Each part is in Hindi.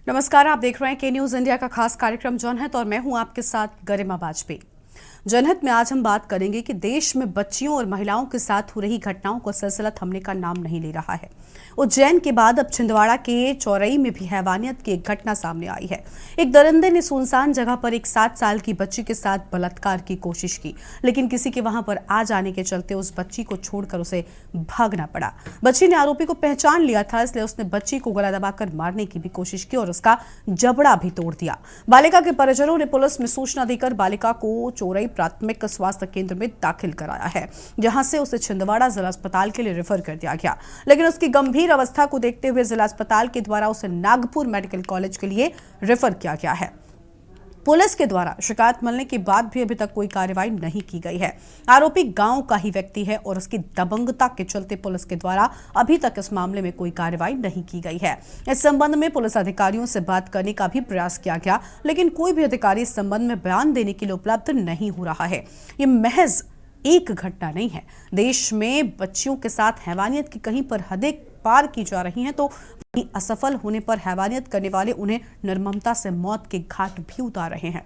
नमस्कार, आप देख रहे हैं के न्यूज इंडिया का खास कार्यक्रम जनहित और मैं हूं आपके साथ गरिमा वाजपेयी। जनहित में आज हम बात करेंगे कि देश में बच्चियों और महिलाओं के साथ हो रही घटनाओं का सिलसिला थमने का नाम नहीं ले रहा है। उज्जैन के बाद अब छिंदवाड़ा के चौरई में भी हैवानियत की एक घटना सामने आई है। एक दरिंदे ने सुनसान जगह पर एक 7 साल की बच्ची के साथ बलात्कार की कोशिश की, लेकिन किसी के वहां पर आ जाने के चलते उस बच्ची को छोड़कर उसे भागना पड़ा। बच्ची ने आरोपी को पहचान लिया था, इसलिए उसने बच्ची को गला दबाकर मारने की भी कोशिश की और उसका जबड़ा भी तोड़ दिया। बालिका के परिजनों ने पुलिस में सूचना देकर बालिका को चौरई प्राथमिक स्वास्थ्य केंद्र में दाखिल कराया है, जहां से उसे छिंदवाड़ा जिला अस्पताल के लिए रेफर कर दिया गया, लेकिन उसकी गंभीर अवस्था को देखते हुए जिला अस्पताल के द्वारा उसे नागपुर मेडिकल कॉलेज के लिए रेफर किया गया है। पुलिस के द्वारा शिकायत मिलने के बाद भी अभी तक कोई कार्रवाई नहीं की गई है। आरोपी गांव का ही व्यक्ति है और उसकी दबंगता के चलते पुलिस के द्वारा अभी तक इस मामले में कोई कार्रवाई नहीं की गई है। इस संबंध में पुलिस अधिकारियों से बात करने का भी प्रयास किया गया, लेकिन कोई भी अधिकारी इस संबंध में बयान देने के लिए उपलब्ध नहीं हो रहा है। ये महज एक घटना नहीं है। देश में बच्चियों के साथ हैवानियत की कहीं पर हदें पार की जा रही हैं, तो असफल होने पर हैवानियत करने वाले उन्हें निर्ममता से मौत के घाट भी उतार रहे हैं।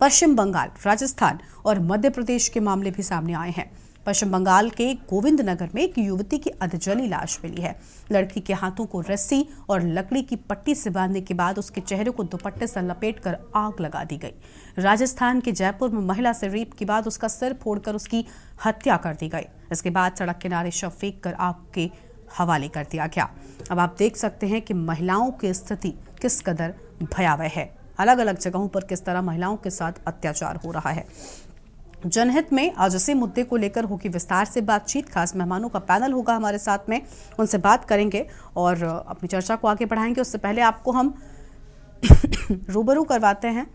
पश्चिम बंगाल, राजस्थान और मध्य प्रदेश के मामले भी सामने आए हैं। पश्चिम बंगाल के गोविंद नगर में एक युवती की अधजली लाश मिली है। लड़की के हाथों को रस्सी और लकड़ी की पट्टी से बांधने के बाद उसके चेहरे को दुपट्टे से लपेटकर आग लगा दी गई। राजस्थान के जयपुर में महिला से रेप के बाद उसका सिर फोड़कर उसकी हत्या कर दी गई। इसके बाद सड़क किनारे शव फेंक कर आग के हवाले कर दिया गया। अब आप देख सकते हैं कि महिलाओं की स्थिति किस कदर भयावह है। अलग अलग जगहों पर किस तरह महिलाओं के साथ अत्याचार हो रहा है। जनहित में आज इसी मुद्दे को लेकर होगी विस्तार से बातचीत। खास मेहमानों का पैनल होगा हमारे साथ में, उनसे बात करेंगे और अपनी चर्चा को आगे बढ़ाएंगे। उससे पहले आपको हम रूबरू करवाते हैं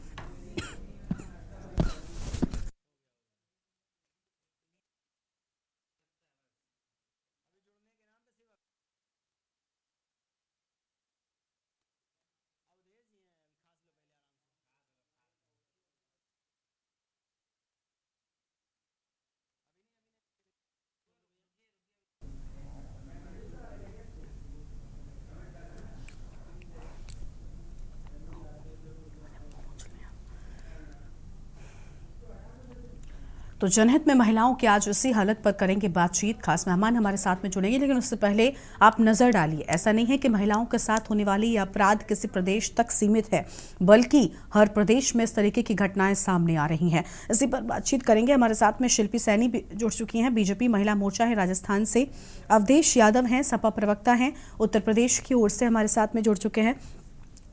तो जनहित में महिलाओं की आज इसी हालत पर करेंगे बातचीत। खास मेहमान हमारे साथ में जुड़ेंगे, लेकिन उससे पहले आप नजर डालिए। ऐसा नहीं है कि महिलाओं के साथ होने वाली ये अपराध किसी प्रदेश तक सीमित है, बल्कि हर प्रदेश में इस तरीके की घटनाएं सामने आ रही हैं। इसी पर बातचीत करेंगे। हमारे साथ में शिल्पी सैनी भी जुड़ चुकी हैं। बीजेपी महिला मोर्चा है राजस्थान से। अवधेश यादव हैं, सपा प्रवक्ता हैं, उत्तर प्रदेश की ओर से हमारे साथ में जुड़ चुके हैं।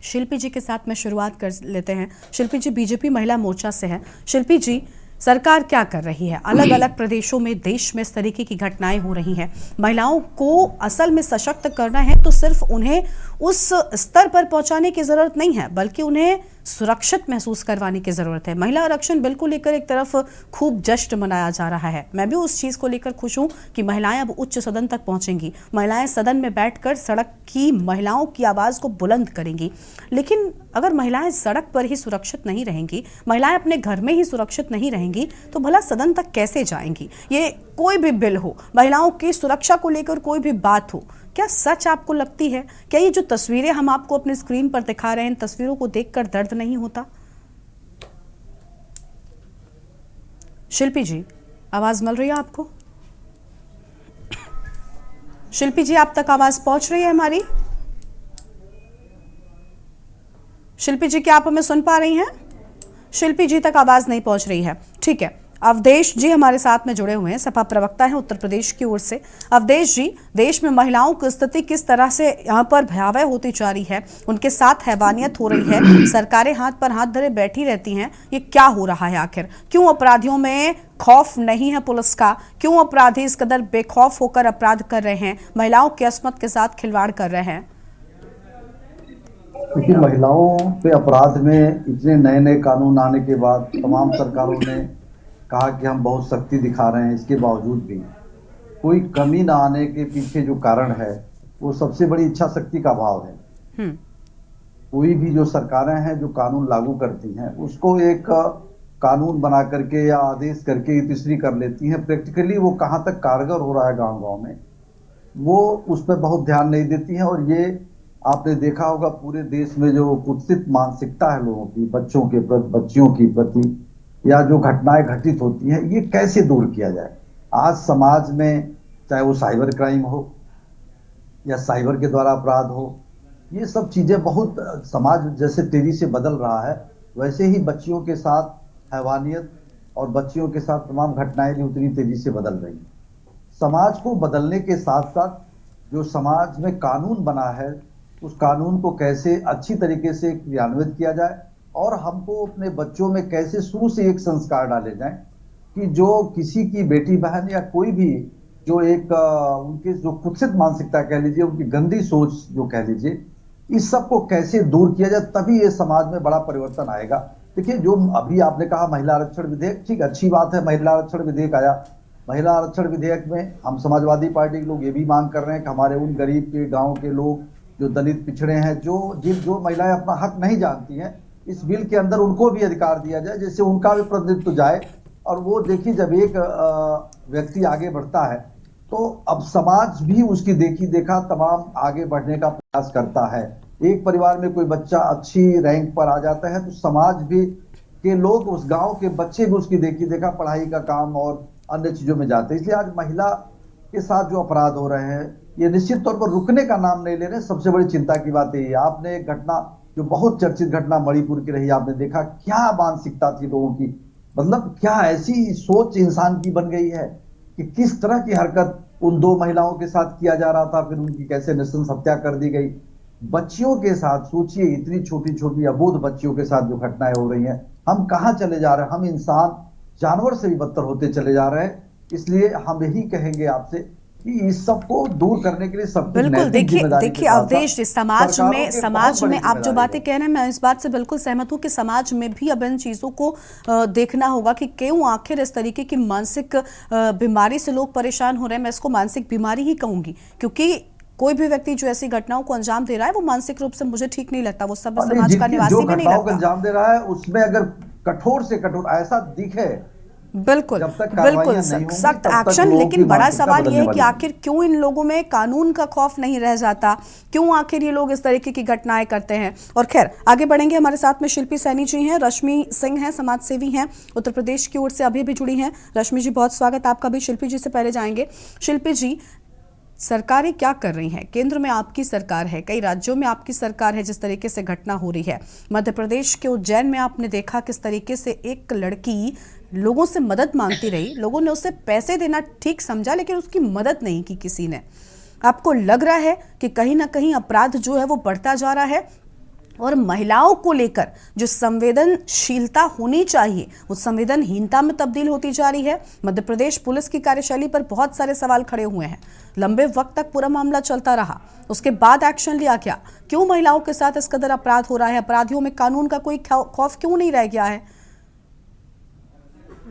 शिल्पी जी के साथ में शुरुआत कर लेते हैं। शिल्पी जी बीजेपी महिला मोर्चा से हैं। शिल्पी जी, सरकार क्या कर रही है? अलग अलग प्रदेशों में देश में इस तरीके की घटनाएं हो रही हैं। महिलाओं को असल में सशक्त करना है तो सिर्फ उन्हें उस स्तर पर पहुंचाने की जरूरत नहीं है, बल्कि उन्हें सुरक्षित महसूस करवाने की जरूरत है। महिला आरक्षण बिल को लेकर एक तरफ खूब जश्न मनाया जा रहा है। मैं भी उस चीज को लेकर खुश हूं कि महिलाएं अब उच्च सदन तक पहुंचेंगी। महिलाएं सदन में बैठकर सड़क की महिलाओं की आवाज को बुलंद करेंगी। लेकिन अगर महिलाएं सड़क पर ही सुरक्षित नहीं रहेंगी, महिलाएं अपने घर में ही सुरक्षित नहीं रहेंगी, तो भला सदन तक कैसे जाएंगी? ये कोई भी बिल हो, महिलाओं की सुरक्षा को लेकर कोई भी बात हो, क्या सच आपको लगती है? क्या ये जो तस्वीरें हम आपको अपने स्क्रीन पर दिखा रहे हैं, इन तस्वीरों को देखकर दर्द नहीं होता? शिल्पी जी, आवाज मिल रही है आपको? शिल्पी जी, आप तक आवाज पहुंच रही है हमारी? शिल्पी जी, क्या आप हमें सुन पा रही हैं? शिल्पी जी तक आवाज नहीं पहुंच रही है। ठीक है, अवधेश जी हमारे साथ में जुड़े हुए हैं, सपा प्रवक्ता हैं उत्तर प्रदेश की ओर से। अवधेश जी, देश में महिलाओं की स्थिति किस तरह से यहाँ पर भयावह होती जा रही है, उनके साथ हैवानियत हो रही है, सरकारें हाथ पर हाथ धरे बैठी रहती हैं, ये क्या हो रहा है आखिर? क्यों अपराधियों में खौफ नहीं है पुलिस का? क्यों अपराधी इस कदर बेखौफ होकर अपराध कर रहे हैं, महिलाओं की अस्मत के साथ खिलवाड़ कर रहे हैं? क्योंकि महिलाओं पे अपराध में इतने नए नए कानून आने के बाद तमाम सरकारों ने कहा कि हम बहुत सख्ती दिखा रहे हैं, इसके बावजूद भी कोई कमी ना आने के पीछे जो कारण है वो सबसे बड़ी इच्छा शक्ति का अभाव है। कोई भी जो सरकारें हैं जो कानून लागू करती हैं उसको एक कानून बना करके या आदेश करके तीसरी कर लेती हैं। प्रैक्टिकली वो कहाँ तक कारगर हो रहा है गांव गांव में, वो उस पर बहुत ध्यान नहीं देती हैं। और ये आपने देखा होगा पूरे देश में जो कुत्सित मानसिकता है लोगों की, बच्चों के प्रति, बच्चियों की प्रति, या जो घटनाएं घटित होती हैं, ये कैसे दूर किया जाए। आज समाज में चाहे वो साइबर क्राइम हो या साइबर के द्वारा अपराध हो, ये सब चीजें बहुत, समाज जैसे तेजी से बदल रहा है, वैसे ही बच्चियों के साथ हैवानियत और बच्चियों के साथ तमाम घटनाएं भी उतनी तेजी से बदल रही हैं। समाज को बदलने के साथ साथ जो समाज में कानून बना है, उस कानून को कैसे अच्छी तरीके से क्रियान्वित किया जाए, और हमको अपने बच्चों में कैसे शुरू से एक संस्कार डाले जाएं कि जो किसी की बेटी बहन या कोई भी जो एक उनके जो कुत्सित मानसिकता कह लीजिए, उनकी गंदी सोच जो कह लीजिए, इस सब को कैसे दूर किया जाए, तभी ये समाज में बड़ा परिवर्तन आएगा। देखिए, जो अभी आपने कहा महिला आरक्षण विधेयक, ठीक अच्छी बात है, महिला आरक्षण विधेयक आया। महिला आरक्षण विधेयक में हम समाजवादी पार्टी के लोग ये भी मांग कर रहे हैं कि हमारे उन गरीब के गांव के लोग जो दलित पिछड़े हैं, जो महिलाएं अपना हक नहीं जानती हैं, इस बिल के अंदर उनको भी अधिकार दिया जाए, जिससे उनका भी प्रतिनिधित्व जाए। और वो देखिए, जब एक व्यक्ति आगे बढ़ता है तो अब समाज भी उसकी देखी देखा तमाम आगे बढ़ने का प्रयास करता है। एक परिवार में कोई बच्चा अच्छी रैंक पर आ जाता है तो समाज भी के लोग, उस गांव के बच्चे भी उसकी देखी देखा पढ़ाई का काम और अन्य चीजों में जाते हैं। इसलिए आज महिला के साथ जो अपराध हो रहे हैं, ये निश्चित तौर पर रुकने का नाम नहीं ले रहे। सबसे बड़ी चिंता की बात यही है। आपने एक घटना, जो बहुत चर्चित घटना मणिपुर की रही, आपने देखा क्या मानसिकता थी लोगों की, मतलब क्या ऐसी सोच इंसान की बन गई है कि किस तरह की हरकत उन दो महिलाओं के साथ किया जा रहा था, फिर उनकी कैसे नृशंस हत्या कर दी गई। बच्चियों के साथ सोचिए, इतनी छोटी छोटी अबोध बच्चियों के साथ जो घटनाएं हो रही हैं, हम कहाँ चले जा रहे हैं। हम इंसान जानवर से भी बदतर होते चले जा रहे हैं। इसलिए हम यही कहेंगे आपसे कि इस सब को दूर करने के लिए सबकी बिल्कुल। नैतिक देखिए जिम्मेदारी देखिए अवधेश जी, समाज में आप जो बातें कह रहे हैं, मैं इस बात से बिल्कुल सहमत हूं कि समाज में भी अब इन चीज़ों को देखना होगा कि क्यों आखिर इस तरीके की मानसिक बीमारी से लोग परेशान हो रहे हैं। मैं इसको मानसिक बीमारी ही कहूंगी, क्योंकि कोई भी व्यक्ति जो ऐसी घटनाओं को अंजाम दे रहा है वो मानसिक रूप से मुझे ठीक नहीं लगता, वो सभ्य समाज का निवासी भी नहीं लगता। अंजाम दे रहा है उसमें अगर कठोर से कठोर ऐसा दिखे, बिल्कुल बिल्कुल सख्त एक्शन। लेकिन बड़ा सवाल यह है कि आखिर क्यों इन लोगों में कानून का खौफ नहीं रह जाता, क्यों आखिर ये लोग इस तरीके की घटनाएं करते हैं। और खैर आगे बढ़ेंगे, हमारे साथ में शिल्पी सैनी जी हैं, रश्मि सिंह हैं, समाज सेवी हैं, उत्तर प्रदेश की ओर से अभी भी जुड़ी हैं। रश्मि जी, बहुत स्वागत आपका भी। शिल्पी जी से पहले जाएंगे। शिल्पी जी, सरकारें क्या कर रही हैं? केंद्र में आपकी सरकार है, कई राज्यों में आपकी सरकार है, जिस तरीके से घटना हो रही है मध्य प्रदेश के उज्जैन में आपने देखा किस तरीके से एक लड़की लोगों से मदद मांगती रही, लोगों ने उसे पैसे देना ठीक समझा लेकिन उसकी मदद नहीं की किसी ने। आपको लग रहा है कि कहीं ना कहीं अपराध जो है वो बढ़ता जा रहा है और महिलाओं को लेकर जो संवेदनशीलता होनी चाहिए वो संवेदनहीनता में तब्दील होती जा रही है। मध्य प्रदेश पुलिस की कार्यशैली पर बहुत सारे सवाल खड़े हुए हैं। लंबे वक्त तक पूरा मामला चलता रहा, उसके बाद एक्शन लिया गया, क्यों महिलाओं के साथ इस कदर अपराध हो रहा है? अपराधियों में कानून का कोई खौफ क्यों नहीं रह गया है?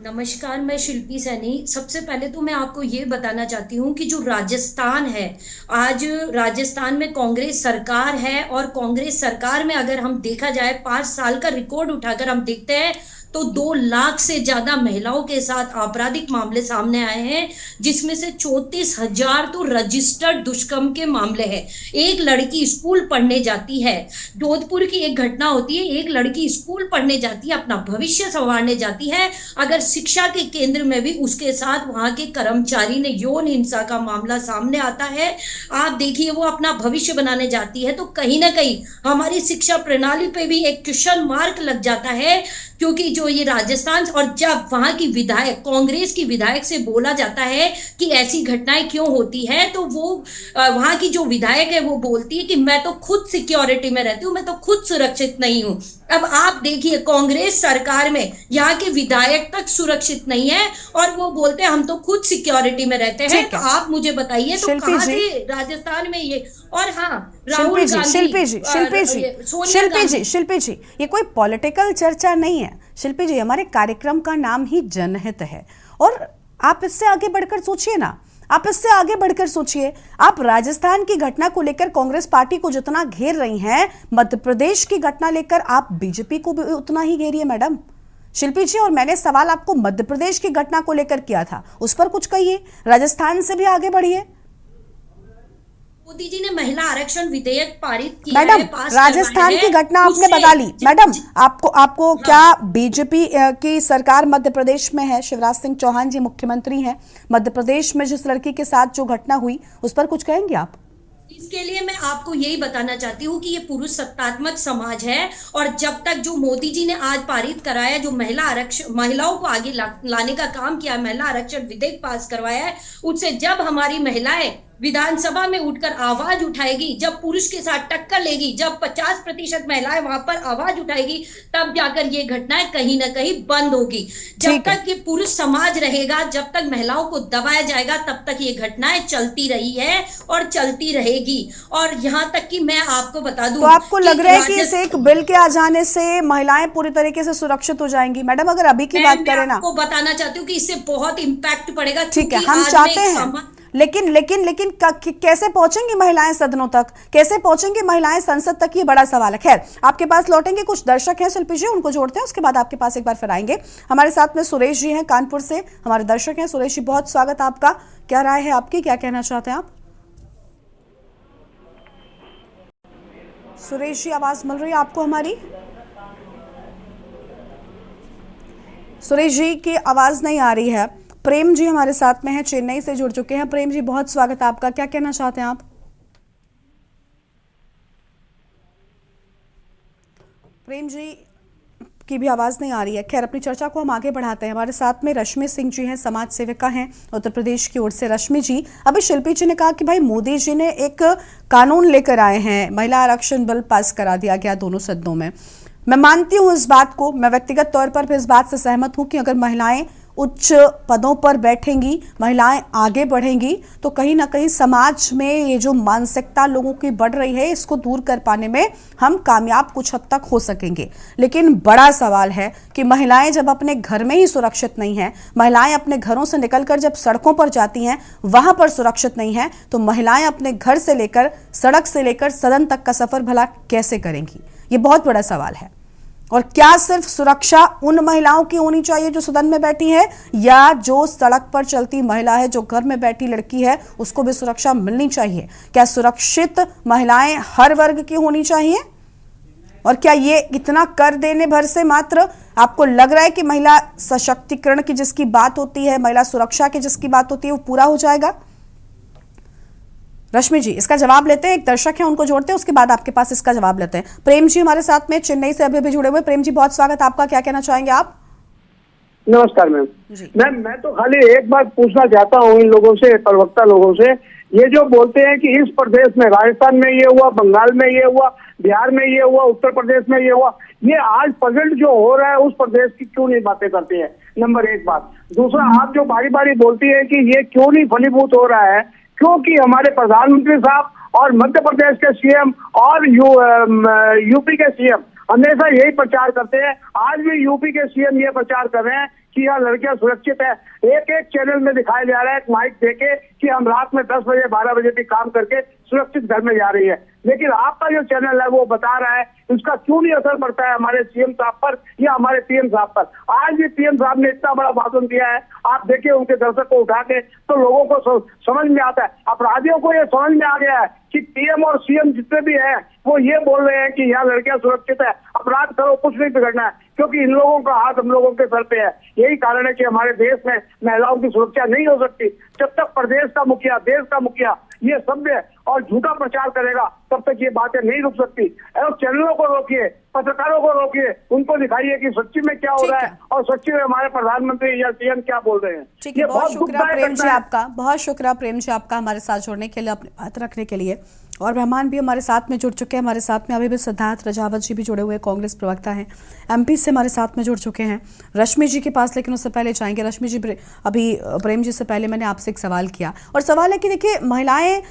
नमस्कार, मैं शिल्पी सैनी। सबसे पहले तो मैं आपको ये बताना चाहती हूँ कि जो राजस्थान है, आज राजस्थान में कांग्रेस सरकार है और कांग्रेस सरकार में अगर हम देखा जाए 5 साल का रिकॉर्ड उठाकर हम देखते हैं तो 2 लाख से ज्यादा महिलाओं के साथ आपराधिक मामले सामने आए हैं, जिसमें से 34,000 तो रजिस्टर्ड दुष्कर्म के मामले हैं। एक लड़की स्कूल पढ़ने जाती है, जोधपुर की एक घटना होती है, एक लड़की स्कूल पढ़ने जाती है, अपना भविष्य संवारने जाती है, अगर शिक्षा के केंद्र में भी उसके साथ वहां के कर्मचारी ने यौन हिंसा का मामला सामने आता है, आप देखिए वो अपना भविष्य बनाने जाती है, तो कहीं ना कहीं हमारी शिक्षा प्रणाली पे भी एक क्वेश्चन मार्क लग जाता है। क्योंकि जो ये राजस्थान, और जब वहां की विधायक, कांग्रेस की विधायक से बोला जाता है कि ऐसी घटनाएं क्यों होती है, तो वो वहां की जो विधायक है वो बोलती है कि मैं तो खुद सिक्योरिटी में रहती हूँ, मैं तो खुद सुरक्षित नहीं हूँ। अब आप देखिए कांग्रेस सरकार में यहाँ के विधायक तक सुरक्षित नहीं है और वो बोलते हैं हम तो खुद सिक्योरिटी में रहते हैं। तो आप मुझे बताइए तो कहाँ से राजस्थान में ये? और हाँ, राहुल गांधी, शिल्पी जी, ये कोई पॉलिटिकल चर्चा नहीं है। शिल्पी जी, हमारे कार्यक्रम का नाम ही जनहित है और आप इससे आगे बढ़कर सोचिए ना, आप इससे आगे बढ़कर सोचिए। आप राजस्थान की घटना को लेकर कांग्रेस पार्टी को जितना घेर रही हैं, मध्य प्रदेश की घटना लेकर आप बीजेपी को भी उतना ही घेरिए मैडम। शिल्पी जी, और मैंने सवाल आपको मध्य प्रदेश की घटना को लेकर किया था, उस पर कुछ कहिए, राजस्थान से भी आगे बढ़िए। मोदी जी ने महिला आरक्षण विधेयक पारित किया है, मैडम, पास राजस्थान करवाया की है। घटना आपने उससे बता ली। मैडम, आपको हाँ, क्या बीजेपी की सरकार मध्य प्रदेश में है, शिवराज सिंह चौहान जी मुख्यमंत्री हैं, मध्य प्रदेश में जिस लड़की के साथ जो घटना हुई उस पर कुछ कहेंगे आप? इसके लिए मैं आपको यही बताना चाहती हूँ कि ये पुरुष सत्तात्मक समाज है, और जब तक जो मोदी जी ने आज पारित कराया, जो महिला आरक्षण, महिलाओं को आगे लाने का काम किया, महिला आरक्षण विधेयक पास करवाया है, उससे जब हमारी महिलाएं विधानसभा में उठकर आवाज उठाएगी, जब पुरुष के साथ टक्कर लेगी, जब 50% महिलाएं वहां पर आवाज उठाएगी, तब जाकर ये घटनाएं कहीं ना कहीं बंद होगी। जब ठीक है। तक ये पुरुष समाज रहेगा, जब तक महिलाओं को दबाया जाएगा, तब तक ये घटनाएं चलती रही है और चलती रहेगी। और यहाँ तक कि मैं आपको बता दूं तो आपको लग रहा है कि इस एक बिल के आ जाने से महिलाएं पूरी तरीके से सुरक्षित हो जाएंगी? मैडम, अगर अभी की बात करें ना, आपको बताना चाहती हूँ कि इससे बहुत इम्पैक्ट पड़ेगा। ठीक है, क्योंकि हम आज चाहते मैं एक हैं, लेकिन कैसे पहुंचेंगी महिलाएं सदनों तक, कैसे पहुंचेंगी महिलाएं संसद तक, ये बड़ा सवाल है। खैर, आपके पास लौटेंगे, कुछ दर्शक हैं शिल्पी जी, उनको जोड़ते हैं, उसके बाद आपके पास एक बार फिर आएंगे। हमारे साथ में सुरेश जी हैं, कानपुर से हमारे दर्शक हैं। सुरेश जी, बहुत स्वागत आपका। क्या राय है आपकी, क्या कहना चाहते हैं आप? सुरेश जी, आवाज मिल रही है आपको हमारी? सुरेश जी की आवाज नहीं आ रही है। प्रेम जी हमारे साथ में हैं, चेन्नई से जुड़ चुके हैं। प्रेम जी, बहुत स्वागत है आपका, क्या कहना चाहते हैं आप? प्रेम जी की भी आवाज नहीं आ रही है। खैर, अपनी चर्चा को हम आगे बढ़ाते हैं। हमारे साथ में रश्मि सिंह जी हैं, समाज सेविका हैं उत्तर प्रदेश की ओर से। रश्मि जी, अभी शिल्पी जी ने कहा कि भाई मोदी जी ने एक कानून लेकर आए हैं, महिला आरक्षण बिल पास करा दिया गया दोनों सदनों में। मैं मानती हूं इस बात को, मैं व्यक्तिगत तौर पर भी इस बात से सहमत हूं कि अगर महिलाएं उच्च पदों पर बैठेंगी, महिलाएं आगे बढ़ेंगी, तो कहीं ना कहीं समाज में ये जो मानसिकता लोगों की बढ़ रही है, इसको दूर कर पाने में हम कामयाब कुछ हद तक हो सकेंगे। लेकिन बड़ा सवाल है कि महिलाएं जब अपने घर में ही सुरक्षित नहीं हैं, महिलाएं अपने घरों से निकलकर जब सड़कों पर जाती हैं वहां पर सुरक्षित नहीं हैं, तो महिलाएं अपने घर से लेकर, सड़क से लेकर सदन तक का सफर भला कैसे करेंगी? ये बहुत बड़ा सवाल है। और क्या सिर्फ सुरक्षा उन महिलाओं की होनी चाहिए जो सदन में बैठी है, या जो सड़क पर चलती महिला है, जो घर में बैठी लड़की है, उसको भी सुरक्षा मिलनी चाहिए? क्या सुरक्षित महिलाएं हर वर्ग की होनी चाहिए? और क्या ये इतना कर देने भर से मात्र आपको लग रहा है कि महिला सशक्तिकरण की जिसकी बात होती है, महिला सुरक्षा की जिसकी बात होती है, वो पूरा हो जाएगा? रश्मि जी, इसका जवाब लेते हैं, एक दर्शक है उनको जोड़ते हैं, उसके बाद आपके पास इसका जवाब लेते हैं। प्रेम जी हमारे साथ में चेन्नई से अभी भी जुड़े हुए। प्रेम जी, बहुत स्वागत आपका, क्या कहना चाहेंगे आप? नमस्कार मैम। जी। मैं तो खाली एक बात पूछना चाहता हूँ इन लोगों से, प्रवक्ता लोगों से, ये जो बोलते हैं कि इस प्रदेश में, राजस्थान में ये हुआ, बंगाल में ये हुआ, बिहार में ये हुआ, उत्तर प्रदेश में ये हुआ, ये आज प्रेजेंट जो हो रहा है उस प्रदेश की क्यों नहीं बातें करती है? नंबर एक बात। दूसरा, आप जो बारी बारी बोलती है कि ये क्यों नहीं फलीभूत हो रहा है, क्योंकि हमारे प्रधानमंत्री साहब और मध्य प्रदेश के सीएम और यूपी के सीएम हमेशा यही प्रचार करते हैं। आज भी यूपी के सीएम ये प्रचार कर रहे हैं कि यहाँ लड़कियां सुरक्षित है। एक एक चैनल में दिखाया जा रहा है, माइक देके, कि हम रात में 10 बजे 12 बजे भी काम करके सुरक्षित घर में जा रही है। लेकिन आपका जो चैनल है वो बता रहा है, उसका क्यों नहीं असर पड़ता है हमारे सीएम साहब पर या हमारे पीएम साहब पर? आज भी पीएम साहब ने इतना बड़ा भाषण दिया है, आप देखिए उनके दर्शक को उठा के, तो लोगों को समझ में आता है, अपराधियों को ये समझ में आ गया है कि पीएम और सीएम जितने भी हैं वो ये बोल रहे हैं कि यहाँ लड़कियां सुरक्षित है, अपराध करो, कुछ नहीं बिगड़ना है, क्योंकि इन लोगों का हाथ हम लोगों के सर पे है। यही कारण है कि हमारे देश में महिलाओं की सुरक्षा नहीं हो सकती। जब तक प्रदेश का मुखिया, देश का मुखिया ये सभ्य और झूठा प्रचार करेगा, तब तक ये बातें नहीं रुक सकती। और चैनलों को रोकिए, पत्रकारों को रोकिए, उनको दिखाइए कि सच्ची में क्या हो रहा है और सच्ची में हमारे प्रधानमंत्री या सीएम क्या बोल रहे हैं। ठीक है, बहुत शुक्रिया प्रेम जी आपका, बहुत शुक्रिया प्रेम जी आपका हमारे साथ जुड़ने के लिए, अपनी बात रखने के लिए। और मेहमान भी हमारे साथ में जुड़ चुके हैं। हमारे साथ में अभी भी सिद्धार्थ रजावत जी भी जुड़े हुए, कांग्रेस प्रवक्ता हैं, एमपी से हमारे साथ में जुड़ चुके हैं। रश्मि जी के पास लेकिन उससे पहले जाएंगे। रश्मि जी, अभी प्रेम जी से पहले मैंने आपसे एक सवाल किया, और सवाल है कि देखिए महिलाएं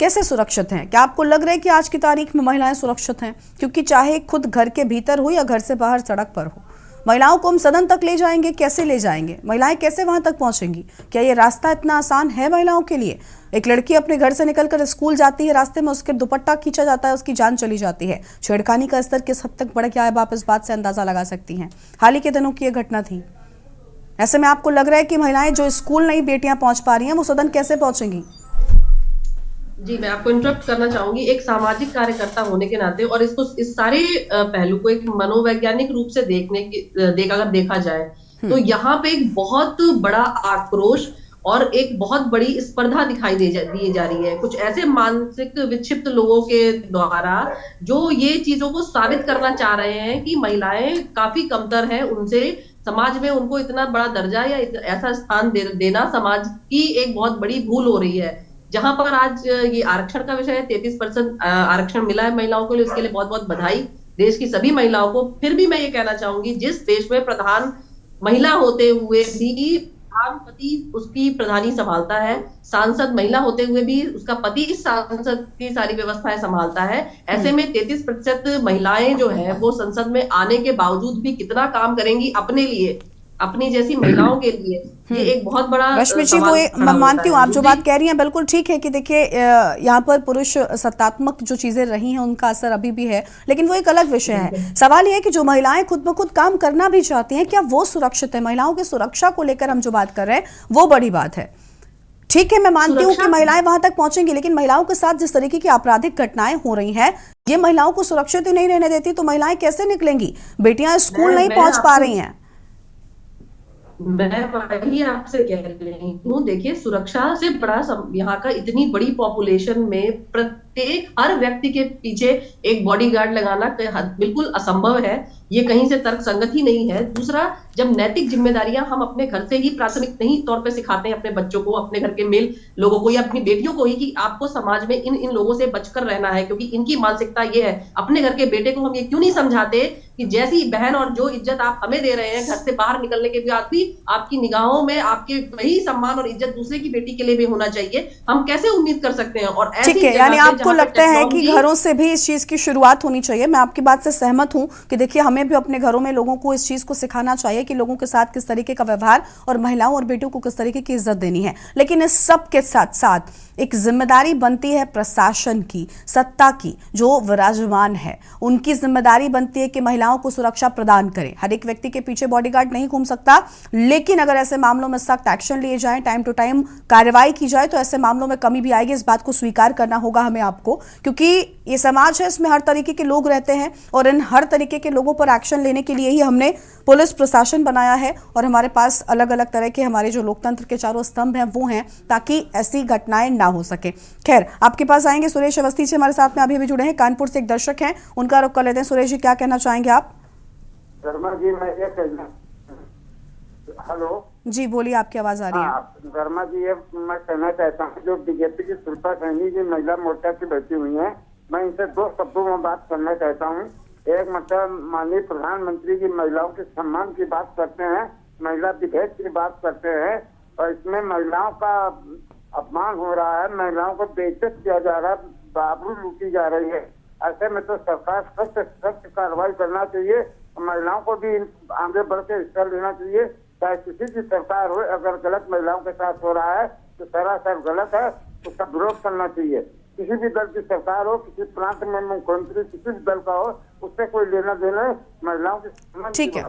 कैसे सुरक्षित हैं? क्या आपको लग रहा है कि आज की तारीख में महिलाएं सुरक्षित हैं? क्योंकि चाहे खुद घर के भीतर हो या घर से बाहर सड़क पर हो, महिलाओं को हम सदन तक ले जाएंगे, कैसे ले जाएंगे? महिलाएं कैसे वहां तक पहुंचेंगी? क्या ये रास्ता इतना आसान है महिलाओं के लिए? एक लड़की अपने घर से निकलकर स्कूल जाती है, रास्ते में उसके दुपट्टा खींचा जाता है, उसकी जान चली जाती है। छेड़खानी का स्तर किस हद तक बढ़ गया है, आप इस बात से अंदाजा लगा सकती हैं। हाल ही के दिनों की यह घटना थी। ऐसे में आपको लग रहा है कि महिलाएं जो स्कूल नहीं बेटियां पहुंच पा रही हैं, वो सदन कैसे पहुंचेंगी? जी, मैं आपको इंटरप्ट करना चाहूंगी एक सामाजिक कार्यकर्ता होने के नाते, और इसको इस सारे पहलू को एक मनोवैज्ञानिक रूप से अगर देखा जाए तो यहाँ पे एक बहुत बड़ा आक्रोश और एक बहुत बड़ी स्पर्धा दी जा रही है कुछ ऐसे मानसिक विक्षिप्त लोगों के द्वारा, जो ये चीजों को साबित करना चाह रहे हैं कि महिलाएं काफी कमतर हैं उनसे, समाज में उनको इतना बड़ा दर्जा या ऐसा स्थान देना समाज की एक बहुत बड़ी भूल हो रही है। जहां पर आज ये आरक्षण का विषय है, 33% आरक्षण मिला है महिलाओं को, इसके लिए बहुत बहुत बधाई देश की सभी महिलाओं को। फिर भी मैं ये कहना चाहूंगी, जिस देश में प्रधान महिला होते हुए भी प्रधानपति उसकी प्रधानी संभालता है, सांसद महिला होते हुए भी उसका पति इस सांसद की सारी व्यवस्थाएं संभालता है, ऐसे में 33% महिलाएं जो है वो संसद में आने के बावजूद भी कितना काम करेंगी अपने लिए, अपनी जैसी महिलाओं के लिए, ये एक बहुत बड़ा रश्मि जी, वो मैं मानती हूँ आप जो बात कह रही हैं बिल्कुल ठीक है कि देखिए यहाँ पर पुरुष सत्तात्मक जो चीजें रही हैं उनका असर अभी भी है, लेकिन वो एक अलग विषय है। सवाल ये है कि जो महिलाएं खुद ब खुद काम करना भी चाहती हैं, क्या वो सुरक्षित है? महिलाओं की सुरक्षा को लेकर हम जो बात कर रहे हैं वो बड़ी बात है। ठीक है, मैं मानती हूँ कि महिलाएं वहां तक पहुंचेंगी, लेकिन महिलाओं के साथ जिस तरीके की आपराधिक घटनाएं हो रही हैं, ये महिलाओं को सुरक्षित ही नहीं रहने देती, तो महिलाएं कैसे निकलेंगी? बेटियां स्कूल नहीं पहुंच पा रही हैं। मैं वही आपसे कह रही हूँ, देखिए सुरक्षा से बड़ा यहाँ का इतनी बड़ी पॉपुलेशन में प्रत्येक हर व्यक्ति के पीछे एक बॉडीगार्ड लगाना बिल्कुल असंभव है, ये कहीं से तर्क संगत ही नहीं है। दूसरा, जब नैतिक जिम्मेदारियां हम अपने घर से ही प्राथमिक नहीं तौर पे सिखाते हैं अपने बच्चों को, अपने घर के मेल लोगों को या अपनी बेटियों को ही, कि आपको समाज में इन लोगों से बचकर रहना है, क्योंकि इनकी मानसिकता ये है। अपने घर के बेटे को हम ये क्यों नहीं समझाते कि जैसी बहन और जो इज्जत आप हमें दे रहे हैं, घर से बाहर निकलने के बाद भी आपकी निगाहों में आपके वही सम्मान और इज्जत दूसरे की बेटी के लिए भी होना चाहिए, हम कैसे उम्मीद कर सकते हैं? और ठीक है, यानी आपको लगता है कि घरों से भी इस चीज की शुरुआत होनी चाहिए। मैं आपकी बात से सहमत हूं कि देखिए हमें भी अपने घरों में लोगों को इस चीज को सिखाना चाहिए कि लोगों के साथ किस तरीके का व्यवहार और महिलाओं और बेटियों को किस तरीके की इज्जत देनी है। लेकिन इस सब के साथ साथ एक जिम्मेदारी बनती है प्रशासन की, सत्ता की, जो विराजमान है उनकी जिम्मेदारी बनती है कि महिलाओं को सुरक्षा प्रदान करें। हर एक व्यक्ति के पीछे बॉडीगार्ड नहीं घूम सकता, लेकिन अगर ऐसे मामलों में सख्त एक्शन लिए जाएं, टाइम टू टाइम कार्रवाई की जाए, तो ऐसे मामलों में कमी भी आएगी। इस बात को स्वीकार करना होगा हमें आपको, क्योंकि ये समाज है, इसमें हर तरीके के लोग रहते हैं और इन हर तरीके के लोगों पर एक्शन लेने के लिए ही हमने पुलिस प्रशासन बनाया है और हमारे पास अलग अलग तरह के हमारे जो लोकतंत्र के चारों स्तंभ हैं वो हैं, ताकि ऐसी घटनाएं ना हो सके। खैर, आपके पास आएंगे सुरेश अवस्थी जी हमारे साथ में अभी भी जुड़े हैं, कानपुर से एक दर्शक हैं, उनका रुख कर लेते हैं। सुरेश जी, क्या कहना चाहेंगे आप? शर्मा जी, मैं ये कहना, हेलो जी बोलिए, आपकी आवाज आ रही है। शर्मा जी, ये मैं कहना चाहता हूँ, जो बीजेपी की शिल्पा सैनी जी महिला मोर्चा की बैठी हुई है, मैं इनसे दो शब्दों में बात करना चाहता हूँ। एक मतलब माननीय प्रधानमंत्री जी महिलाओं के सम्मान की बात करते हैं, महिला विधेयक की बात करते हैं, और इसमें महिलाओं का अपमान हो रहा है, महिलाओं को बेइज्जत किया जा रहा है, आबरू लूटी जा रही है। ऐसे में तो सरकार सख्त कार्रवाई करना चाहिए, महिलाओं को भी आगे बढ़ के हिस्सा लेना चाहिए, चाहे किसी की सरकार हो। अगर गलत महिलाओं के साथ हो रहा है तो सरासर गलत है, उसका विरोध करना चाहिए। किसी भी दल की सरकार हो, किसी प्रांत में मुख्यमंत्री किसी भी दल का हो, उससे कोई लेना देना महिलाओं के। ठीक है,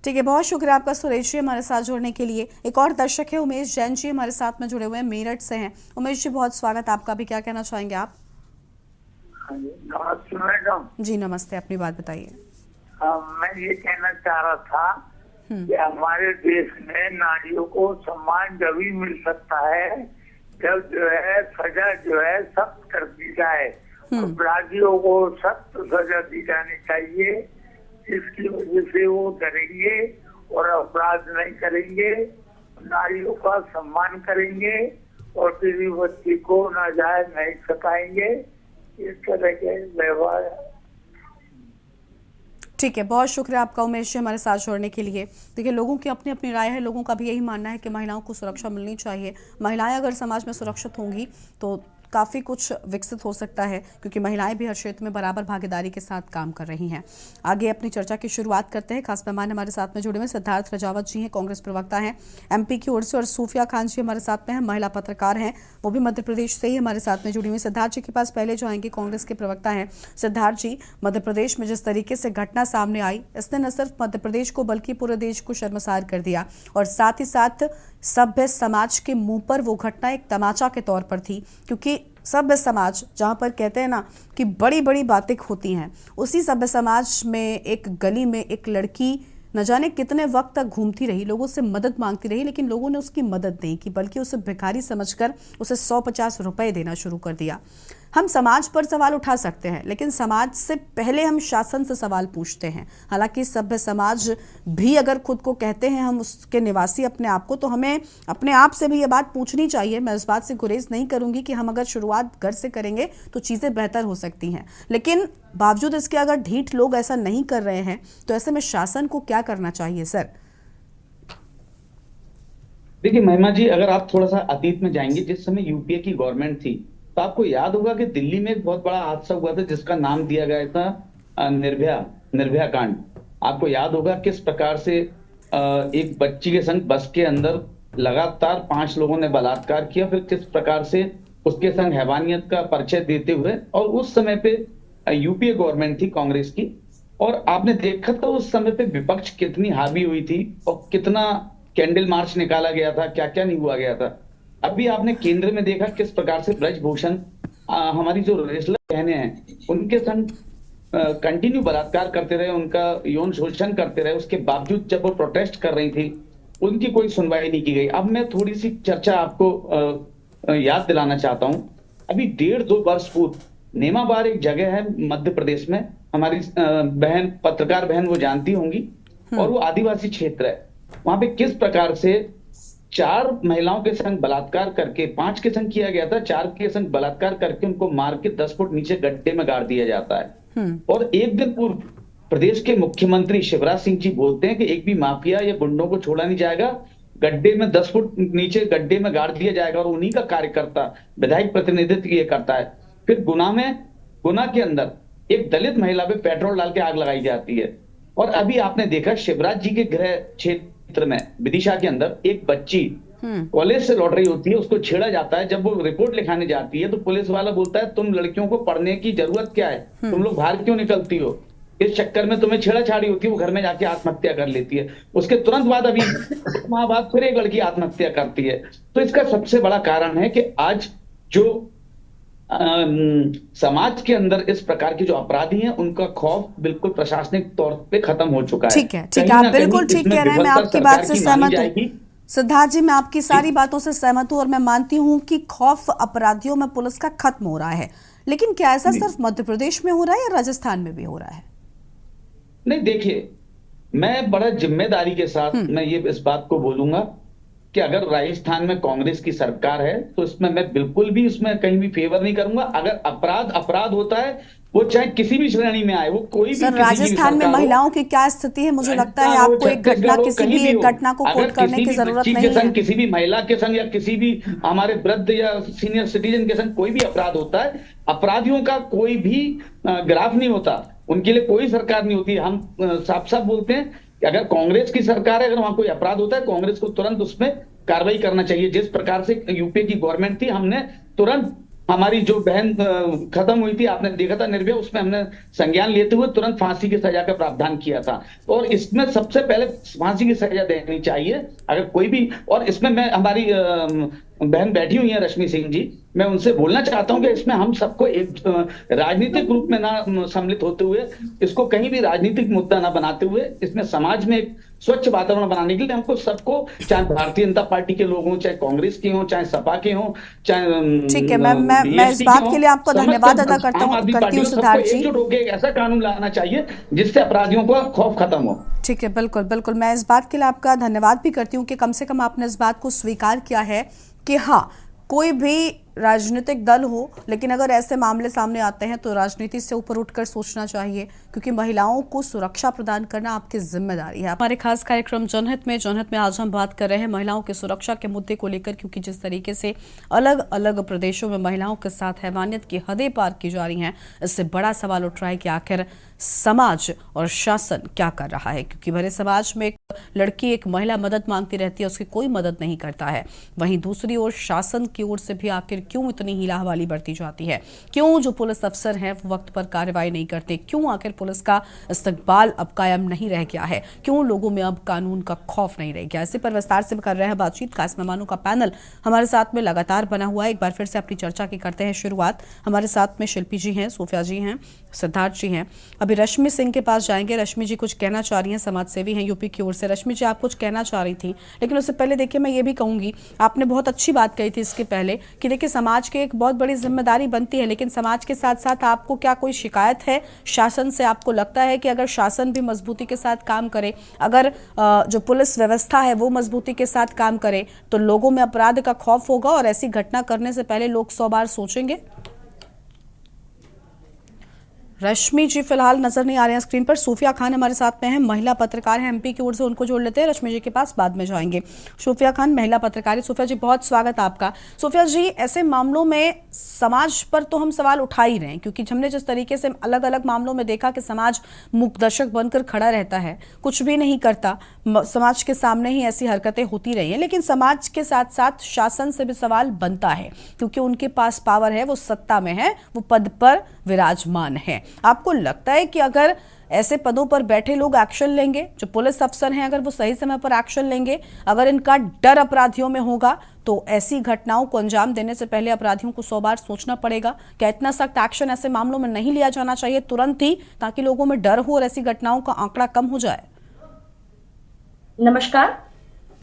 ठीक है, बहुत शुक्रिया आपका सुरेश जी हमारे साथ जुड़ने के लिए। एक और दर्शक है उमेश जैन जी हमारे साथ में जुड़े हुए हैं, मेरठ से हैं। उमेश जी, बहुत स्वागत आपका भी, क्या कहना चाहेंगे आप? जी नमस्ते, अपनी बात बताइए। मैं ये कहना चाह रहा था कि हमारे देश में नारियों को सम्मान जभी मिल सकता है जब जो है सजा जो है सख्त कर दी जाए, अपराधियों को सख्त सजा दी जानी चाहिए, जिसकी वजह से वो डरेंगे और अपराध नहीं करेंगे, नारियों का सम्मान करेंगे और किसी बच्ची को नाजायज नहीं सताएंगे। इस तरह के व्यवहार। ठीक है, बहुत शुक्रिया आपका उमेश जी हमारे साथ जोड़ने के लिए। देखिए, लोगों की अपनी अपनी राय है, लोगों का भी यही मानना है कि महिलाओं को सुरक्षा मिलनी चाहिए। महिलाएं अगर समाज में सुरक्षित होंगी तो काफ़ी कुछ विकसित हो सकता है, क्योंकि महिलाएं भी हर क्षेत्र में बराबर भागीदारी के साथ काम कर रही हैं। आगे अपनी चर्चा की शुरुआत करते हैं। खास मेहमान हमारे साथ में जुड़े हुए सिद्धार्थ रजावत जी हैं, कांग्रेस प्रवक्ता हैं एमपी की ओर से, और सूफिया खान जी हमारे साथ में हैं, महिला पत्रकार हैं, वो भी मध्य प्रदेश से ही हमारे साथ में जुड़ी हुई। सिद्धार्थ जी के पास पहले जो आएंगे, कांग्रेस के प्रवक्ता हैं। सिद्धार्थ जी, मध्य प्रदेश में जिस तरीके से घटना सामने आई, इसने न सिर्फ मध्य प्रदेश को बल्कि पूरे देश को शर्मसार कर दिया, और साथ ही साथ सभ्य समाज के मुंह पर वो घटना एक तमाचा के तौर पर थी, क्योंकि सभ्य समाज जहाँ पर कहते हैं ना कि बड़ी बड़ी बातें होती हैं, उसी सभ्य समाज में एक गली में एक लड़की न जाने कितने वक्त तक घूमती रही, लोगों से मदद मांगती रही, लेकिन लोगों ने उसकी मदद नहीं की, बल्कि उसे भिखारी समझकर उसे 150 रुपए देना शुरू कर दिया। हम समाज पर सवाल उठा सकते हैं, लेकिन समाज से पहले हम शासन से सवाल पूछते हैं। हालांकि सभ्य समाज भी अगर खुद को कहते हैं हम उसके निवासी अपने आप को, तो हमें अपने आप से भी ये बात पूछनी चाहिए। मैं इस बात से गुरेज नहीं करूंगी कि हम अगर शुरुआत घर से करेंगे तो चीज़ें बेहतर हो सकती हैं, लेकिन बावजूद इसके अगर ढीठ लोग ऐसा नहीं कर रहे हैं तो ऐसे में शासन को क्या करना चाहिए सर? देखिए महिमा जी, अगर आप थोड़ा सा अतीत में जाएंगे, जिस समय यूपीए की गवर्नमेंट थी, तो आपको याद होगा कि दिल्ली में एक बहुत बड़ा हादसा हुआ था जिसका नाम दिया गया था निर्भया कांड। आपको याद होगा किस प्रकार से एक बच्ची के संग बस के अंदर लगातार 5 लोगों ने बलात्कार किया, फिर किस प्रकार से उसके संग हैवानियत का परिचय देते हुए, और उस समय पे यूपीए गवर्नमेंट थी कांग्रेस की, और आपने देखा था उस समय पे विपक्ष कितनी हावी हुई थी और कितना कैंडल मार्च निकाला गया था, क्या क्या नहीं हुआ गया था। अभी आपने केंद्र में देखा किस प्रकार से ब्रजभूषण हमारी जो रेसलर बहनें हैं उनके संग कंटिन्यू बलात्कार करते रहे, उनका यौन शोषण करते रहे। उसके बावजूद जब वो प्रोटेस्ट कर रही थी उनकी कोई सुनवाई नहीं की गई। अब मैं थोड़ी सी चर्चा आपको याद दिलाना चाहता हूं। अभी 1.5-2 वर्ष पूर्व नेमाबार एक जगह है मध्य प्रदेश में, हमारी बहन पत्रकार बहन वो जानती होंगी, और वो आदिवासी क्षेत्र है। वहां पे किस प्रकार से 4 महिलाओं के संग बलात्कार करके, 5 के संग किया गया था, 4 के संग बलात्कार करके उनको मार के 10 फुट नीचे गड्ढे में गाड़ दिया जाता है। और एक दिन पूर्व प्रदेश के मुख्यमंत्री शिवराज सिंह जी बोलते हैं कि एक भी माफिया या गुंडों को छोड़ा नहीं जाएगा, गड्ढे में 10 फुट नीचे गड्ढे में गाड़ दिया जाएगा, और उन्हीं का कार्यकर्ता विधायक प्रतिनिधित्व ये करता है। फिर गुना के अंदर एक दलित महिला पे पेट्रोल डाल के आग लगाई जाती है। और अभी आपने देखा शिवराज जी के गृह क्षेत्र में विदिशा के अंदर एक बच्ची कॉलेज से लौट रही होती है, उसको छेड़ा जाता है। जब वो रिपोर्ट लिखाने जाती है तो पुलिस वाला बोलता है तुम लड़कियों को पढ़ने की जरूरत क्या है, तुम लोग बाहर क्यों निकलती हो, इस चक्कर में तुम्हें छेड़ाछाड़ी होती है। वो घर में जाके आत्महत्या कर लेती है। उसके तुरंत बाद अभी माह बाद फिर एक लड़की आत्महत्या करती है। तो इसका सबसे बड़ा कारण है कि आज जो समाज के अंदर इस प्रकार के जो अपराधी हैं उनका खौफ बिल्कुल प्रशासनिक तौर पे खत्म हो चुका है। ठीक है, आप बिल्कुल ठीक कह रहे हैं, मैं आपकी बात से सहमत हूँ सिद्धार्थ जी, मैं आपकी सारी बातों से सहमत हूँ, और मैं मानती हूँ कि खौफ अपराधियों में पुलिस का खत्म हो रहा है। लेकिन क्या ऐसा सिर्फ मध्य प्रदेश में हो रहा है या राजस्थान में भी हो रहा है? नहीं, देखिए मैं बड़ा जिम्मेदारी के साथ मैं ये इस बात को बोलूंगा कि अगर राजस्थान में कांग्रेस की सरकार है तो इसमें मैं बिल्कुल भी इसमें कहीं भी फेवर नहीं करूंगा। अगर अपराध होता है वो चाहे किसी भी श्रेणी में आए, वो कोई भी। सर, राजस्थान में महिलाओं की क्या स्थिति है? मुझे लगता है आपको एक घटना, किसी भी एक घटना को कोट करने की जरूरत नहीं है। किसी भी महिला के संग या किसी भी हमारे वृद्ध या सीनियर सिटीजन के संग कोई भी अपराध होता है, अपराधियों का कोई भी ग्राफ नहीं होता, उनके लिए कोई सरकार नहीं होती। हम साफ साफ बोलते हैं कि अगर कांग्रेस की सरकार है, अगर वहां कोई अपराध होता है, कांग्रेस को तुरंत उसमें कार्रवाई करना चाहिए। जिस प्रकार से यूपीए की गवर्नमेंट थी, हमने तुरंत हमारी जो बहन खत्म हुई थी, आपने देखा था निर्भया, उसमें हमने संज्ञान लेते हुए तुरंत फांसी की सजा का प्रावधान किया था। और इसमें सबसे पहले फांसी की सजा देनी चाहिए अगर कोई भी। और इसमें मैं हमारी बहन बैठी हुई है रश्मि सिंह जी, मैं उनसे बोलना चाहता हूं कि इसमें हम सबको एक राजनीतिक रूप में ना सम्मिलित होते हुए, इसको कहीं भी राजनीतिक मुद्दा ना बनाते हुए, इसमें समाज में एक स्वच्छ वातावरण बनाने के लिए हमको सबको, चाहे भारतीय जनता पार्टी के लोग हों, चाहे कांग्रेस के हों, चाहे सपा के हों, चाहे ठीक है, मैं इस बात के लिए आपको धन्यवाद अदा करती हूँ सिद्धार्थ जी। एकजुट होकर एक ऐसा कानून लाना चाहिए जिससे अपराधियों का खौफ खत्म हो। ठीक है, बिल्कुल बिल्कुल, मैं इस बात के लिए आपका धन्यवाद भी करती हूँ कि कम से कम आपने इस बात को स्वीकार किया है कि हाँ, कोई भी राजनीतिक दल हो, लेकिन अगर ऐसे मामले सामने आते हैं तो राजनीति से ऊपर उठकर सोचना चाहिए, क्योंकि महिलाओं को सुरक्षा प्रदान करना आपकी जिम्मेदारी है। हमारे खास कार्यक्रम जनहित में आज हम बात कर रहे हैं महिलाओं की सुरक्षा के मुद्दे को लेकर, क्योंकि जिस तरीके से अलग अलग प्रदेशों में महिलाओं के साथ हैवानियत की हदें पार की जा रही हैं, इससे बड़ा सवाल उठ रहा है कि आखिर समाज और शासन क्या कर रहा है। क्योंकि भरे समाज में लड़की एक महिला मदद मांगती रहती है, उसकी कोई मदद नहीं करता है। वहीं दूसरी ओर शासन की ओर से भी आखिर क्यों इतनी हीलाहवाली बरती जाती है? क्यों जो पुलिस अफसर हैं वो वक्त पर कार्रवाई नहीं करते? क्यों आखिर पुलिस का इस्तकबाल अब कायम नहीं रह गया है? क्यों लोगों में अब कानून का खौफ नहीं रह गया? इसी पर विस्तार से कर रहे हैं बातचीत। खास मेहमानों का पैनल हमारे साथ में लगातार बना हुआ है। एक बार फिर से अपनी चर्चा की करते हैं शुरुआत। हमारे साथ में शिल्पी जी हैं, सोफिया जी हैं, सिद्धार्थ जी हैं। अभी रश्मि सिंह के पास जाएंगे। रश्मि जी कुछ कहना चाह रही हैं, समाज सेवी हैं यूपी की ओर से। रश्मि जी, आप कुछ कहना चाह रही थी, लेकिन उससे पहले देखिए मैं ये भी कहूंगी, आपने बहुत अच्छी बात कही थी इसके पहले कि देखिए समाज की एक बहुत बड़ी जिम्मेदारी बनती है, लेकिन समाज के साथ साथ आपको क्या कोई शिकायत है शासन से? आपको लगता है कि अगर शासन भी मजबूती के साथ काम करे, अगर जो पुलिस व्यवस्था है वो मजबूती के साथ काम करे, तो लोगों में अपराध का खौफ होगा और ऐसी घटना करने से पहले लोग 100 बार सोचेंगे? रश्मि जी फिलहाल नजर नहीं आ रहे हैं स्क्रीन पर। सूफिया खान हमारे साथ में है, महिला पत्रकार हैं एमपी की ओर से, उनको जोड़ लेते हैं। रश्मि जी के पास बाद में जाएंगे। सूफिया खान महिला पत्रकार। सूफिया जी बहुत स्वागत आपका। सूफिया जी, ऐसे मामलों में समाज पर तो हम सवाल उठा ही रहे हैं, क्योंकि हमने जिस तरीके से अलग अलग मामलों में देखा कि समाज मूकदर्शक बनकर खड़ा रहता है, कुछ भी नहीं करता, समाज के सामने ही ऐसी हरकतें होती रही हैं, लेकिन समाज के साथ साथ शासन से भी सवाल बनता है, क्योंकि उनके पास पावर है, वो सत्ता में है, वो पद पर विराजमान है। आपको लगता है कि अगर ऐसे पदों पर बैठे लोग एक्शन लेंगे, जो पुलिस अफसर हैं, अगर वो सही समय पर एक्शन लेंगे, अगर इनका डर अपराधियों में होगा, तो ऐसी घटनाओं को अंजाम देने से पहले अपराधियों को 100 बार सोचना पड़ेगा? क्या इतना सख्त एक्शन ऐसे मामलों में नहीं लिया जाना चाहिए तुरंत ही, ताकि लोगों में डर हो और ऐसी घटनाओं का आंकड़ा कम हो जाए? नमस्कार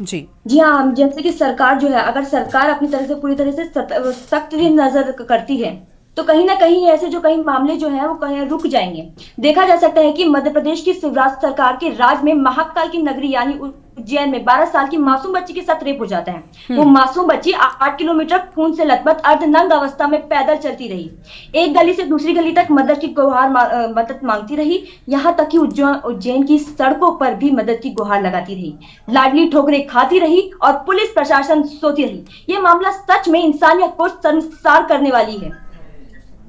जी हाँ, जैसे कि सरकार जो है, अगर सरकार अपनी तरह से पूरी तरह से सख्त नजर करती है, तो कहीं ना कहीं ऐसे जो कई मामले जो हैं वो कहीं रुक जाएंगे। देखा जा सकता है कि मध्य प्रदेश की शिवराज सरकार के राज में महाकाल की नगरी यानी उज्जैन में 12 साल की मासूम बच्ची के साथ रेप हो जाता है। वो मासूम बच्ची 8 किलोमीटर खून से लथपथ अर्धनंग अवस्था में पैदल चलती रही, एक गली से दूसरी गली तक मदद की गुहार मदद मांगती रही, यहाँ तक कि उज्जैन की सड़कों पर भी मदद की गुहार लगाती रही, लाडली ठोकरें खाती रही और पुलिस प्रशासन सोती रही। ये मामला सच में इंसानियत को शर्मसार करने वाली है।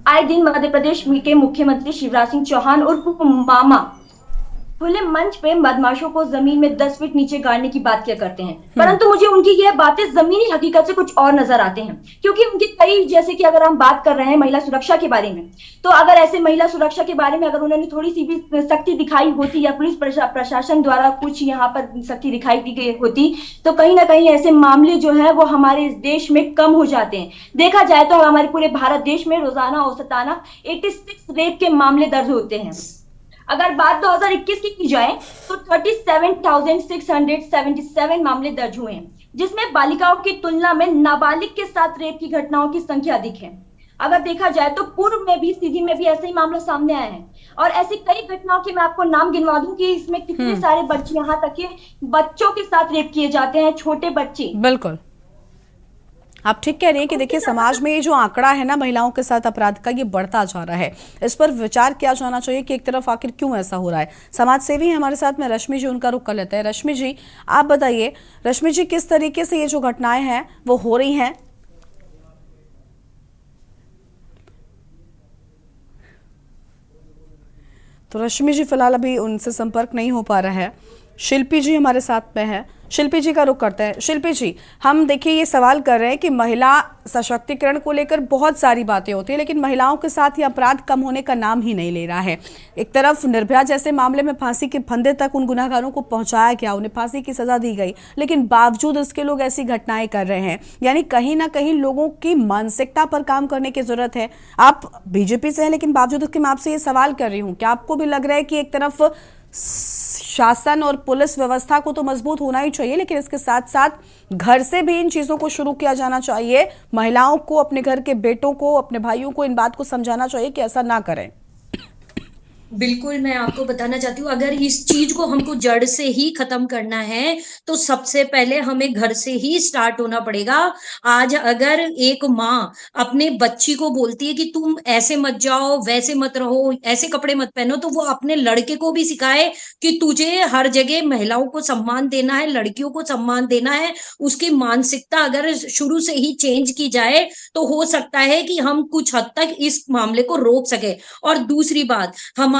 आए दिन मध्य प्रदेश के मुख्यमंत्री शिवराज सिंह चौहान उर्फ मामा खुले मंच पे बदमाशों को जमीन में 10 फीट नीचे गाड़ने की बात किया करते हैं, परंतु मुझे उनकी यह बातें जमीनी हकीकत से कुछ और नजर आते हैं। क्योंकि उनकी कई, जैसे कि अगर हम बात कर रहे हैं महिला सुरक्षा के बारे में, तो अगर ऐसे महिला सुरक्षा के बारे में अगर उन्होंने थोड़ी सी भी सख्ती दिखाई होती या पुलिस प्रशासन द्वारा कुछ यहाँ पर सख्ती दिखाई दी गई होती, तो कहीं ना कहीं ऐसे मामले जो है वो हमारे देश में कम हो जाते हैं। देखा जाए तो हमारे पूरे भारत देश में रोजाना औसताना 86 रेप के मामले दर्ज होते हैं। अगर बात 2021 की जाए तो 37,677 मामले दर्ज हुए हैं, जिसमें बालिकाओं की तुलना में नाबालिग के साथ रेप की घटनाओं की संख्या अधिक है। अगर देखा जाए तो पूर्व में भी, सीधी में भी ऐसे ही मामला सामने आए हैं, और ऐसी कई घटनाओं के मैं आपको नाम गिनवा दूं कि इसमें कितने सारे बच्चे, यहाँ तक कि बच्चों के साथ रेप किए जाते हैं, छोटे बच्चे। बिल्कुल आप ठीक कह रही हैं कि देखिए समाज में ये जो आंकड़ा है ना महिलाओं के साथ अपराध का, ये बढ़ता जा रहा है। इस पर विचार किया जाना चाहिए कि एक तरफ आखिर क्यों ऐसा हो रहा है। समाज सेवी हमारे साथ में रश्मि जी, उनका रुख कर लेते हैं। रश्मि जी, आप बताइए, रश्मि जी किस तरीके से ये जो घटनाएं हैं वो हो रही हैं? तो रश्मि जी फिलहाल अभी उनसे संपर्क नहीं हो पा रहा है। शिल्पी जी हमारे साथ में है, शिल्पी जी का रुख करते हैं। शिल्पी जी, हम देखिए ये सवाल कर रहे हैं कि महिला सशक्तिकरण को लेकर बहुत सारी बातें होती हैं, लेकिन महिलाओं के साथ ये अपराध कम होने का नाम ही नहीं ले रहा है। एक तरफ निर्भया जैसे मामले में फांसी के फंदे तक उन गुनाहगारों को पहुंचाया गया, उन्हें फांसी की सजा दी गई, लेकिन बावजूद इसके लोग ऐसी घटनाएं कर रहे हैं। यानी कहीं ना कहीं लोगों की मानसिकता पर काम करने की जरूरत है। आप बीजेपी से हैं, लेकिन बावजूद इसके मैं आपसे ये सवाल कर रही हूँ, क्या आपको भी लग रहा है कि एक तरफ शासन और पुलिस व्यवस्था को तो मजबूत होना ही चाहिए, लेकिन इसके साथ साथ घर से भी इन चीजों को शुरू किया जाना चाहिए? महिलाओं को, अपने घर के बेटों को, अपने भाइयों को इन बात को समझाना चाहिए कि ऐसा ना करें। बिल्कुल, मैं आपको बताना चाहती हूँ, अगर इस चीज को हमको जड़ से ही खत्म करना है तो सबसे पहले हमें घर से ही स्टार्ट होना पड़ेगा। आज अगर एक माँ अपने बच्ची को बोलती है कि तुम ऐसे मत जाओ, वैसे मत रहो, ऐसे कपड़े मत पहनो, तो वो अपने लड़के को भी सिखाए कि तुझे हर जगह महिलाओं को सम्मान देना है, लड़कियों को सम्मान देना है। उसकी मानसिकता अगर शुरू से ही चेंज की जाए तो हो सकता है कि हम कुछ हद तक इस मामले को रोक सके। और दूसरी बात, हमारा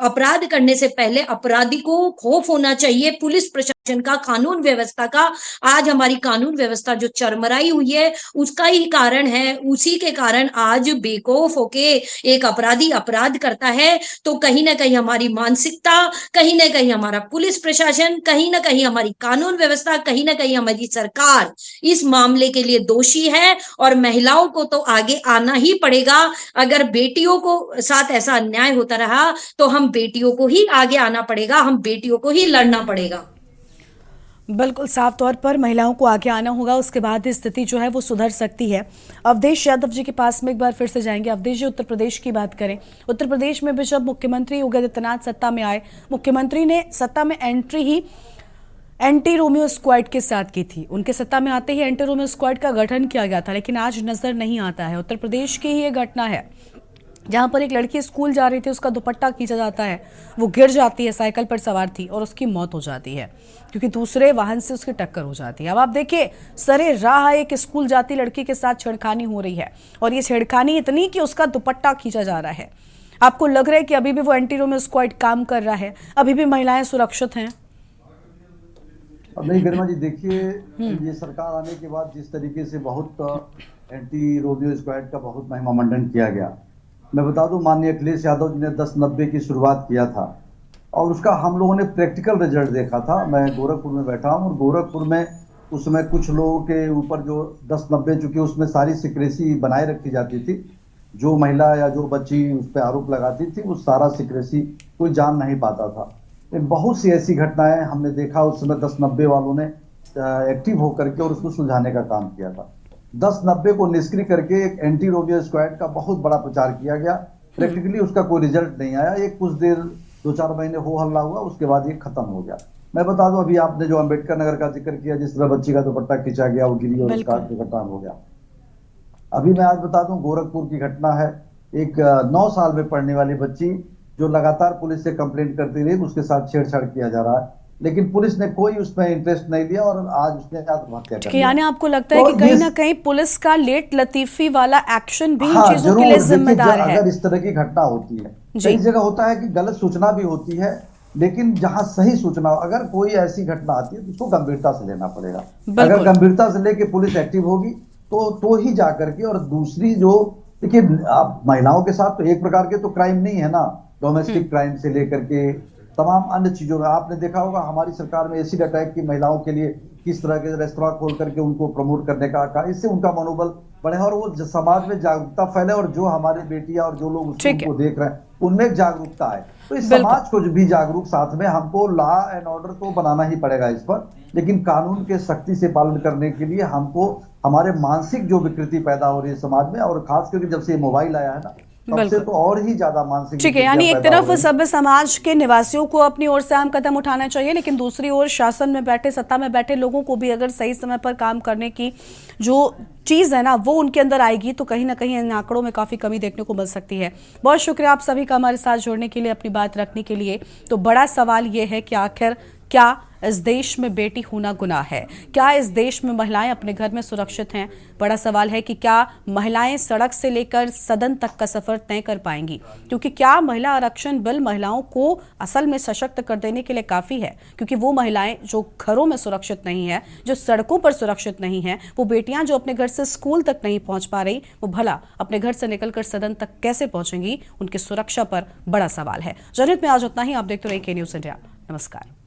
अपराध करने से पहले अपराधी को खौफ होना चाहिए, पुलिस प्रशासन का, कानून व्यवस्था का, आज हमारी कानून व्यवस्था जो चरमराई हुई है उसका ही कारण है। उसी के कारण आज बेखौफ होके एक अपराधी अपराध करता है। तो कहीं ना कहीं हमारी मानसिकता, कहीं ना कहीं हमारा पुलिस प्रशासन, कहीं ना कहीं हमारी कानून व्यवस्था, कहीं ना कहीं हमारी सरकार इस मामले के लिए दोषी है। और महिलाओं को तो आगे आना ही पड़ेगा। अगर बेटियों को साथ ऐसा अन्याय होता रहा तो हम बेटियों को ही आगे आना पड़ेगा, हम बेटियों को ही लड़ना पड़ेगा। बिल्कुल साफ तौर पर महिलाओं को आगे आना होगा, उसके बाद स्थिति जो है वो सुधर सकती है। अवधेश यादव जी के पास में एक बार फिर से जाएंगे। अवधेश जी, उत्तर प्रदेश की बात करें, उत्तर प्रदेश में भी जब मुख्यमंत्री योगी आदित्यनाथ सत्ता में आए, मुख्यमंत्री ने सत्ता में एंट्री ही एंटी रोमियो स्क्वाड के साथ की थी। उनके सत्ता में आते ही एंटी रोमियो स्क्वाड का गठन किया गया था, लेकिन आज नजर नहीं आता है। उत्तर प्रदेश की ही ये घटना है जहां पर एक लड़की स्कूल जा रही थी, उसका दुपट्टा खींचा जाता है, वो गिर जाती है, साइकिल पर सवार थी और उसकी मौत हो जाती है क्योंकि दूसरे वाहन से उसकी टक्कर हो जाती है। अब आप देखिए, सरे राह एक स्कूल जाती लड़की के साथ छेड़खानी हो रही है और ये छेड़खानी इतनी कि उसका दुपट्टा खींचा जा रहा है। आपको लग रहा है कि अभी भी वो एंटी रोमियो स्क्वाड काम कर रहा है, अभी भी महिलाएं सुरक्षित हैं? नहीं गरिमा जी, देखिए ये सरकार आने के बाद जिस तरीके से बहुत एंटी रोमियो स्क्वाड का बहुत महिमा मंडन किया गया, मैं बता दूं माननीय अखिलेश यादव जी ने 1090 की शुरुआत किया था और उसका हम लोगों ने प्रैक्टिकल रिजल्ट देखा था। मैं गोरखपुर में बैठा हूं और गोरखपुर में उसमें कुछ लोगों के ऊपर जो 1090, चूंकि उसमें सारी सिक्रेसी बनाए रखी जाती थी, जो महिला या जो बच्ची उस पर आरोप लगाती थी वो सारा सिक्रेसी कोई जान नहीं पाता था। बहुत सी ऐसी घटनाएं हमने देखा, उस समय 1090 वालों ने एक्टिव होकर के और उसको सुलझाने का काम किया था। 1090 को निष्क्रिय करके एक एंटी रोमियो स्क्वाड का बहुत बड़ा प्रचार किया गया। प्रैक्टिकली उसका कोई रिजल्ट नहीं आया। एक कुछ देर 2-4 महीने हो हल्ला हुआ, उसके बाद ये खत्म हो गया। मैं बता दूं, अभी आपने जो अंबेडकर नगर का जिक्र किया, जिस तरह बच्ची का दुपट्टा खींचा गया, वो गिरी और उसका दुर्घटना हो गया। अभी मैं आज बता दूं, गोरखपुर की घटना है। एक 9 साल में पढ़ने वाली बच्ची जो लगातार पुलिस से कंप्लेंट करती रही, उसके साथ छेड़छाड़ किया जा रहा है, लेकिन पुलिस ने कोई उसमें इंटरेस्ट नहीं लिया और आज उसने आत्महत्या कर ली। यानी आपको लगता है कि कहीं ना कहीं पुलिस का लेट लतीफी वाला एक्शन भी इन चीजों के लिए जरूर जिम्मेदार है। अगर इस तरह की घटना होती है, कई जगह होता है कि गलत सूचना भी होती है, लेकिन जहां सही सूचना, अगर कोई ऐसी घटना आती है तो उसको गंभीरता से लेना पड़ेगा। अगर गंभीरता से लेके पुलिस एक्टिव होगी तो ही जाकर के। और दूसरी जो देखिए, आप महिलाओं के साथ तो एक प्रकार के तो क्राइम नहीं है ना, डोमेस्टिक क्राइम से लेकर के तमाम अन्य चीजों में आपने देखा होगा हमारी सरकार में एसिड अटैक की महिलाओं के लिए किस तरह के रेस्तरां खोल करके उनको प्रमोट करने का, इससे उनका मनोबल बढ़े और वो समाज में जागरूकता फैले और जो हमारे बेटियां और जो लोग उसको देख रहे हैं उनमें जागरूकता है। तो इस समाज को भी जागरूक, साथ में हमको लॉ एंड ऑर्डर तो बनाना ही पड़ेगा इस पर, लेकिन कानून के सख्ती से पालन करने के लिए हमको हमारे मानसिक जो विकृति पैदा हो रही है समाज में, और खास करके जब से ये मोबाइल आया है ना, सबसे तो और ही ज्यादा मानसिक। ठीक है, यानी एक तरफ सभ्य समाज के निवासियों को अपनी ओर से अहम कदम उठाना चाहिए, लेकिन दूसरी ओर शासन में बैठे, सत्ता में बैठे लोगों को भी अगर सही समय पर काम करने की जो चीज है ना वो उनके अंदर आएगी तो कहीं ना कहीं इन आंकड़ों में काफी कमी देखने को मिल सकती है। बहुत शुक्रिया आप सभी का हमारे साथ जुड़ने के लिए, अपनी बात रखने के लिए। तो बड़ा सवाल ये है कि आखिर क्या इस देश में बेटी होना गुनाह है? क्या इस देश में महिलाएं अपने घर में सुरक्षित हैं? बड़ा सवाल है कि क्या महिलाएं सड़क से लेकर सदन तक का सफर तय कर पाएंगी? क्योंकि क्या महिला आरक्षण बिल महिलाओं को असल में सशक्त कर देने के लिए काफी है? क्योंकि वो महिलाएं जो घरों में सुरक्षित नहीं है, जो सड़कों पर सुरक्षित नहीं है, वो बेटियां जो अपने घर से स्कूल तक नहीं पहुंच पा रही, वो भला अपने घर से निकलकर सदन तक कैसे पहुंचेंगी? उनकी सुरक्षा पर बड़ा सवाल है। जनहित में आज उतना ही। आप देखते रहिए के न्यूज़ इंडिया। नमस्कार।